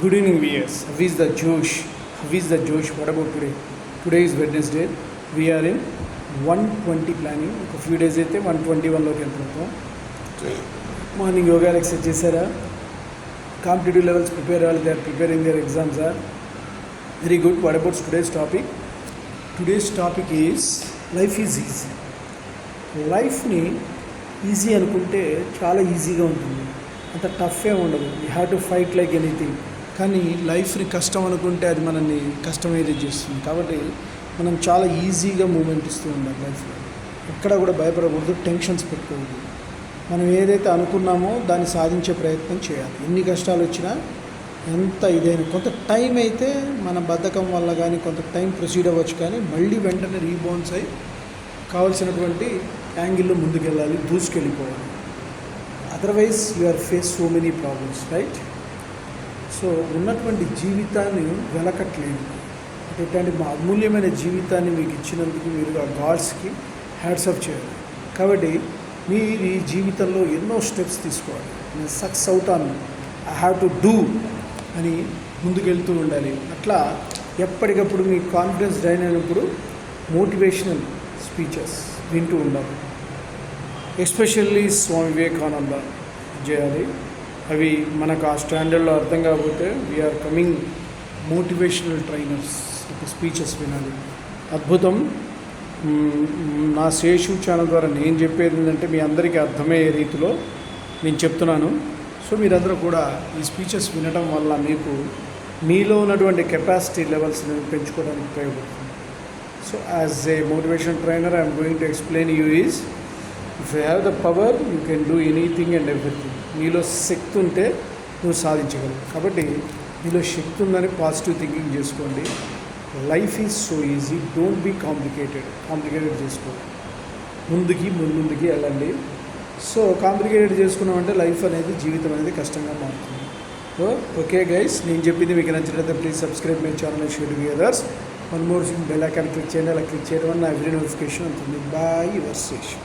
Good evening, viewers. How is the Josh? How is the Josh? What about today? Today is Wednesday. We are in 120 planning. ఒక few days అయితే 121లోకి వెళ్తున్నాం. Morning yoga exercise చేశారా? Competitive levels prepare అవ్వాలి. They are preparing their exams are very good. What about today's topic? Today's topic is life is easy. లైఫ్ని easy అనుకుంటే చాలా ఈజీగా ఉంటుంది, అంత టఫే ఉండదు. You have to fight like anything. కానీ లైఫ్ని కష్టం అనుకుంటే అది మనల్ని కష్టమైతే చేస్తుంది. కాబట్టి మనం చాలా ఈజీగా మూమెంట్ ఇస్తూ ఉండాలి లైఫ్లో. ఎక్కడ కూడా భయపడకూడదు, టెన్షన్స్ పెట్టుకోకూడదు. మనం ఏదైతే అనుకున్నామో దాన్ని సాధించే ప్రయత్నం చేయాలి. ఎన్ని కష్టాలు వచ్చినా, ఎంత ఇదైనా కొంత టైం అయితే మన బద్ధకం వల్ల కానీ కొంత టైం ప్రొసీడ్ అవ్వచ్చు, కానీ మళ్ళీ వెంటనే రీబౌన్స్ అయి కావాల్సినటువంటి యాంగిల్లో ముందుకెళ్ళాలి, దూసుకెళ్ళిపోవాలి. Otherwise you are face so many problems, right? So ఉన్నటువంటి జీవితాన్ని వెలకట్లేదు. ఇట్లాంటి మా అమూల్యమైన జీవితాన్ని మీకు ఇచ్చినందుకు మీరు ఆ గాడ్స్కి హ్యాట్స్ ఆఫ్ చేయాలి. కాబట్టి మీరు ఈ జీవితంలో ఎన్నో స్టెప్స్ తీసుకోవాలి. నేను సక్సెస్ అవుతాను, ఐ హ్యావ్ టు డూ అని ముందుకెళ్తూ ఉండాలి. అట్లా ఎప్పటికప్పుడు మీ కాన్ఫిడెన్స్ డ్రైన్ అయినప్పుడు మోటివేషనల్ స్పీచెస్ వింటూ ఉండాలి. ఎస్పెషల్లీ స్వామి వివేకానంద చేయాలి. అవి మనకు ఆ స్టాండర్డ్లో అర్థం కాకపోతే we are coming motivational trainers speeches వినాలి. అద్భుతం. నా శేషు ఛానల్ ద్వారా నేను చెప్పేది ఏంటంటే మీ అందరికీ అర్థమయ్యే రీతిలో నేను చెప్తున్నాను. సో మీరందరూ కూడా ఈ స్పీచెస్ వినడం వల్ల మీకు మీలో ఉన్నటువంటి కెపాసిటీ లెవెల్స్ని పెంచుకోవడానికి ఉపయోగపడుతుంది. So as a motivation trainer I'm going to explain you is, if you have the power you can do anything and everything. నీలో శక్తి ఉంటే నువ్వు సాధించగలవు. కాబట్టి నీలో శక్తి ఉందని పాజిటివ్ థింకింగ్ చేసుకోండి. Life is so easy, don't be complicated చేసుకోండి. ముందుకి వెళ్ళండి. సో కాంప్లికేటెడ్ చేసుకున్నామంటే లైఫ్ అనేది, జీవితం అనేది కష్టంగా మారుతుంది. సో ఓకే గైస్, నేను చెప్పింది మీకు నచ్చినట్లయితే please subscribe my channel, share to others. One more thing, bell icon click చేయండి. అలా క్లిక్ చేయడం వల్ల నా ఎవ్రీ నోటిఫికేషన్ ఉంటుంది. Bye, your Seshu.